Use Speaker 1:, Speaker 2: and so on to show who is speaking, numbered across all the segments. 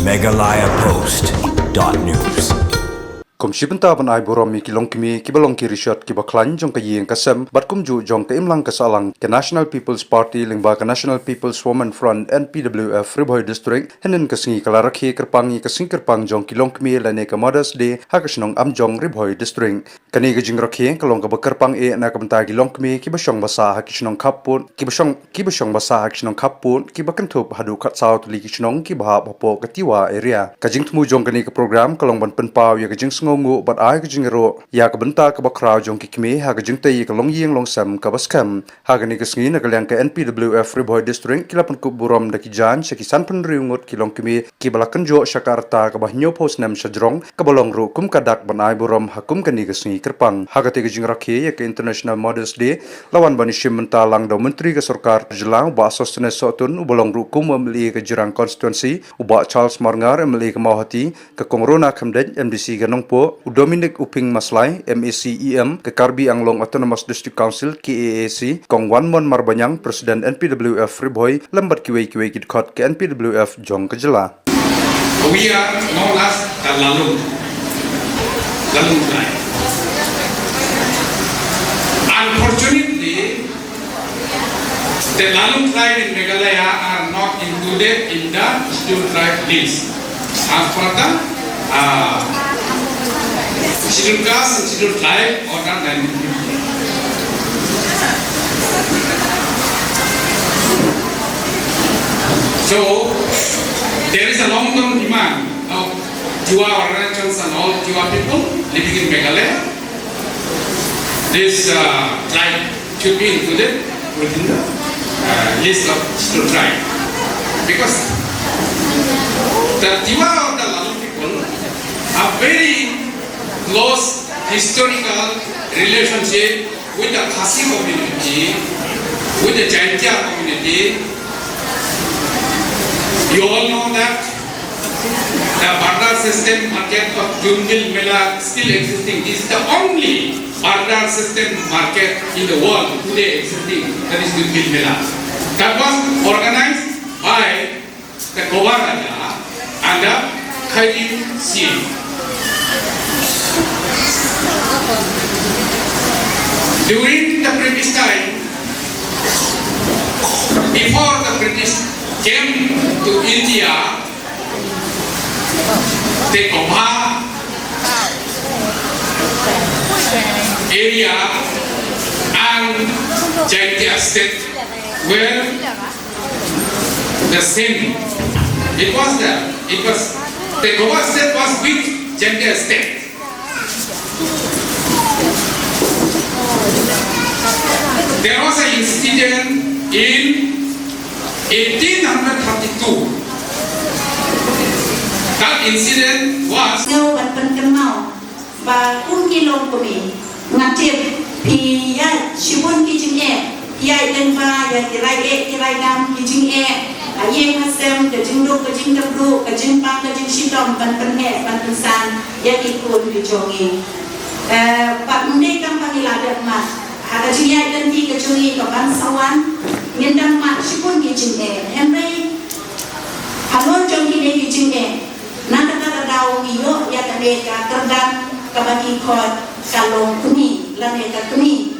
Speaker 1: megalayapost.news
Speaker 2: Komisi Bentaban ai boromi kilong kimi kibalong ki resort ki baklan jong ka yeng kasem bat kumju jong ka imlang kasalang ke National People's Party lingba ka National People's Women Front NPWF Riboy District henen kasingi kalarakhi kerpangi kasing kerpang jong kilong kimi lane ka Mothers Day hakasnong amjong Riboy District kani ka jing rakhi kalong ka bakerpang e na ka bentai kilong kimi ki basong basa hakisnong kapun ki basong basa hakisnong kapun ki bakentup hadu khat south li kisnong ki bah bapo katiwa area ka jing tmu jong kani ka program kalong ban penpau ya ka jing ngongu bat ai ka jingero ya ka benta ka bakrau jong ki kimi ha ka jingtai ka long yeng long sam ka baskam ha ka ni ka sngi na ka lyang ka NPWF Riboy District kilapan ku burom da ki jan seki san pen riungot ki long kimi ki balakan jo Jakarta ka bah nyo pos nam sajrong ka bolong ru kum ka dak ban ai burom hakum ka ni ka sngi kerpang ha ka te ka jingra ke ya ka International Mothers Day lawan ban shim menta lang do menteri ka sarkar jelang ba sostene sotun u bolong ru kum amli ka jirang constituency u ba Charles Marngar amli ka mawhati ka kongrona khamdej MDC ga nong Dominic Uping Maslay MECEM ke Karbi Anglong Autonomous District Council KAAC kong Wanmon Marbanyang Presiden NPWF Riboy lambat kiwei kidkot ke NPWF Jong Kejela.
Speaker 3: We are known as the Lalung tribe. Unfortunately, the Lalung tribe in Meghalaya are not included in the scheduled tribe list. As for the scheduled caste and scheduled tribe order 1950. So there is a long-term demand of Jiwa organizations and all Jiwa people living in Meghalaya. This tribe should be included within the list of scheduled tribe, because the Jiwa or the Lalu people are very close historical relationship with the Khasi community, with the Jaintia community. You all know that the barter system market of Junbil Mela still existing. This is the only barter system market in the world today existing, that is Junbil Mela. That was organized by the Govar Raja and the Khairi Singh. During the British time, before the British came to India, the Gobha area and Jaintia state were the same. The Gobha state was with Jaintia state. There was an incident in 1832. That incident was
Speaker 4: Ngau ban penkenal ba kun kilong kami ngatip pi ya shibun kijing ya den ba ya tirai dam kijing ayeng hasem ke jingdo ke jingdo ke jingpang ke jing shidom ban pensan ya ikun bijongi pak munde kam pangiladat mas ada jia dan di kecuri ke bangsawan ngendang mak shibun kijing Henry halon jong ki kijing nanda kata daun iyo ya tade ka terdan kabaki kot kalong kuni lane ka kuni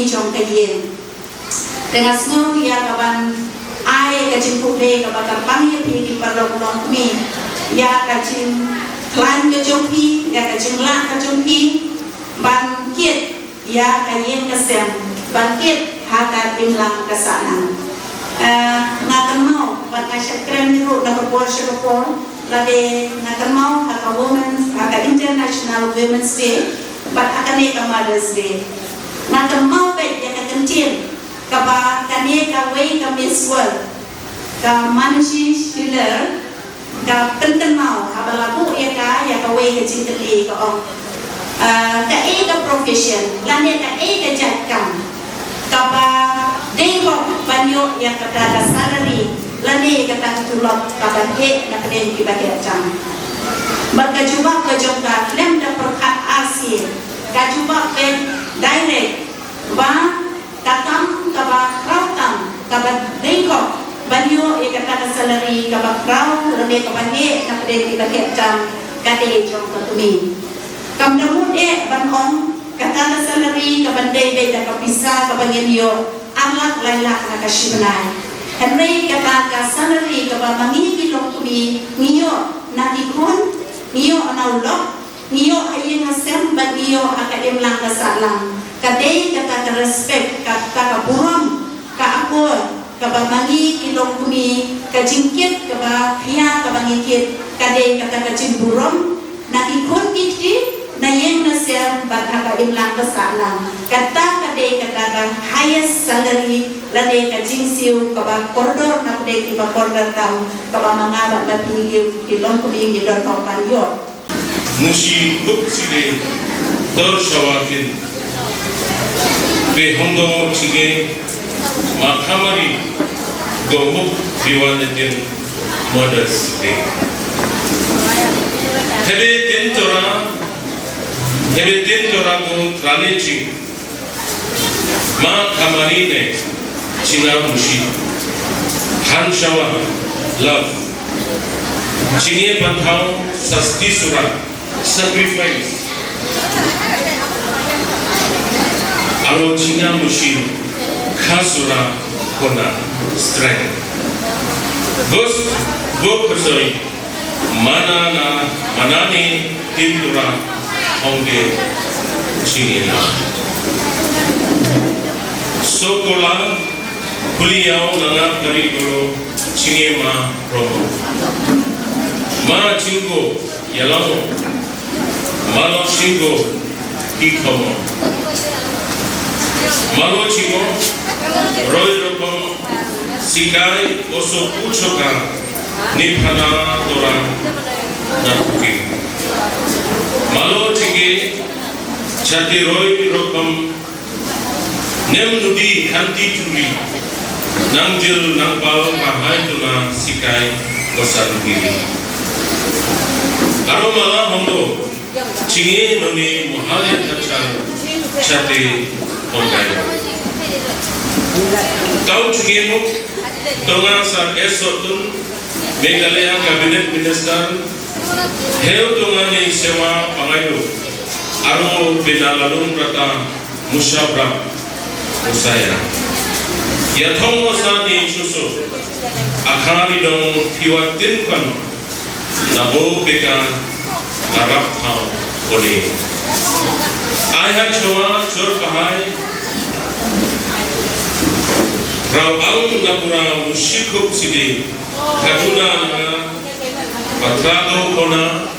Speaker 4: jong kayen dengan snow ya kaban ai ka jimpu be ka bakar pangi pi di parlong long kuni ya ka jim klan ka jompi ya ka jim la ka jompi ban kiet ya ka yen ka sem ban kiet ha ka bimlang ka sanang ngatan mau ban ka syakram ni ro na ko syakor lade nakamau haka Women's haka International Women's Day but akane ka Mother's Day nakamau be ya ka kentin ka ba kane ka way ka Miss World ka Manshi Schiller ka pentemau ka balaku ya ka way ka cinteli ka ong ka ka profession lane ka jatkam ka ba day ho banyo ya ka da salary lani kata tulok kaban he na kenen kibaga jam berkajuba ke jongka lem da perkat asia kajuba ke direct ba katam kaba rautam kaba dengko banyo kata salary kabakraw rene kabane na pwede ibahet jam kade jong katumi kamdamut banong kata salary kabande be da kapisa kabangeniyo alak lailak na kasimanay henry kata salary kabamangi kilong kumi niyo na ikon niyo anaulok niyo ayin hasem ba niyo akadem lang kasalang kade kata respect kata kaburam kaapor kabamangi kilong kumi kajingkit kaba hiya kabangikit kade kata kajimburom na ikon kiti na yen na ser badha imlang kasalang kata kade kata highest salary lade kajingsiu kaba koridor na kade kiba koridor tau kaba mangaba bapigil kilong kumi ngidor kompanyo
Speaker 3: mushi bukchide dor shawakin be hondo chige makamari gomuk diwanatin Mother's Day. Hebe tentora ko tranechi makamari ne china mushi hanshawa love chine banthao sasti sura sacrifice aro china mushi khasura kona strength go persoi manani tindura onge chingena sokola kuliao nanga karigoro chingema promo ma chingo yalamo malo chingo ikomo malo chingo roy rokom sikai oso puchoka niphana tora nakuki malo chige chati roy rokom nem nudi kanti turi nangjil nangpal mahai tuna sikai osarugi aromala hondo chinge noni muhalya kachal chati ongai kau chinge muk tonga sar esotun Meghalaya Cabinet Minister Heu tonga ni sewa pangayo aro pinalalung rata musyabra usaya yathong osa ni susu akhari dong hiwatin kan nabo beka arab thao kone ayat chowa chor kahai Rawang napura musyikuk sidi kaduna na patrado kona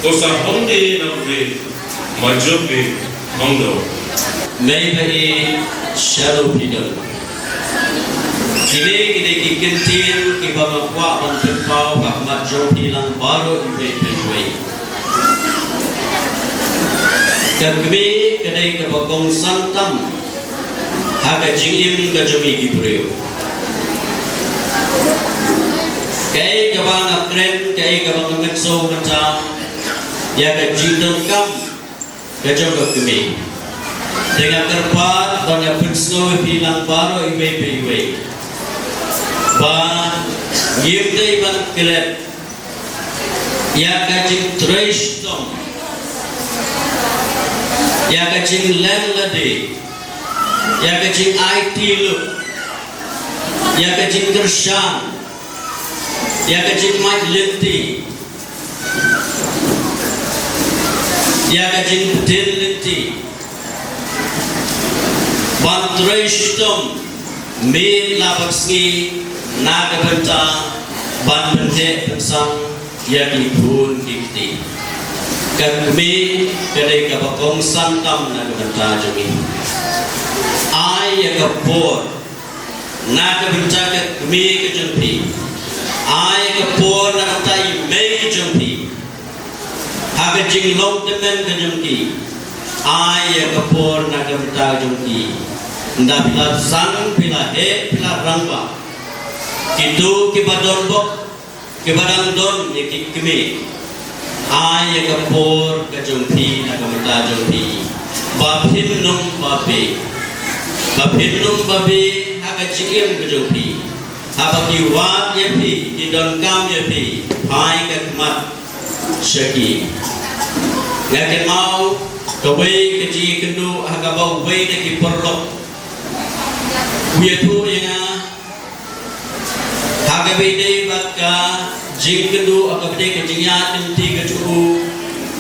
Speaker 3: osa honde namre majobe hondo
Speaker 5: Maybe shadow freedom. Kini ki kintin ki bamakwa ang pagpaw kahmat jopi lang baro iwe. Kami kadai kabagong santam haga jingim kajumi gibreo. Kay kabang akren kay kabang ngakso kata ya kajindong kam kajong kami. Dengan terpat dan bersno bilang baru iwe ba yimdai ban kelet ya kajing treshtom ya kajing landlady ya kajing IT look ya kajing kershan ya kajing majliti ya kajing petiliti Bantreshtom me labakski nagabanta banbante pensang yaki pun dikti kami kadai kabakong santam nagabanta jumi ay yakapor nagabanta kami kajumpi ay yakapor nagatai me jumpi hagajing long temen kajumpi ay yakapor nagabanta jumpi nda bila sang bila he bila rangba kitu kibadon bok kibadang don yekikmi ay yakapor kajumpi nagamata jumpi babhinnum babe hagajikim kajumpi Habaki wat yepi di don kam yepi pai ke mat syaki. Ngaken mau kawai keji kendu hakabau wei de ki perlok. Uyetu yang hagabe de bakka jing kendu hagabe ke jinya tinti ke tu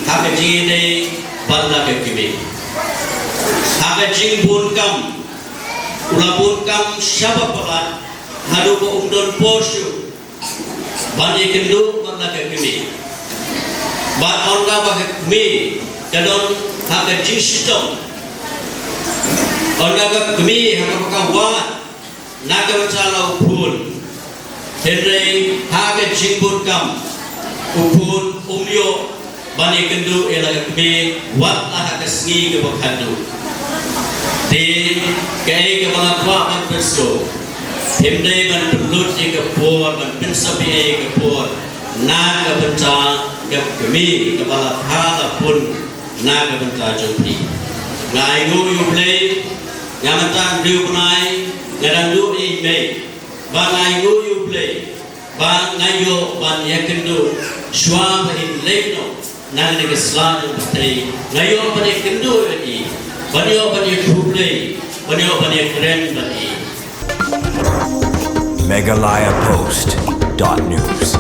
Speaker 5: hagabe de balla ke kibe. Hagabe jing bun kam ulabun kam syabab pelat hadu ko umdon posyu bani kendu balla ke kibe. Bat on ka ba ke kibe kadon hagabe jing sistem. Orang agak kami hanya berkawan, naga bercalau pun, henry haga jimbur kam, upun umyo bani kendu elaga kami watlah haga sengi ke berkandu. Di kaya ke bangkwa man perso, henry man perlut ke por, man pensapi ke por, naga berca ke kami ke bangkwa pun naga berca jompi. Ngai ngu play. Ngamatan diu punai ngadang du ime ban ngai yu play ban ngai yo ban yakendu shwa in leino nang ne geslan batei ngai yo ban yakendu ni ban yo ban play ban yo ban keren bani
Speaker 1: Meghalaya Post.news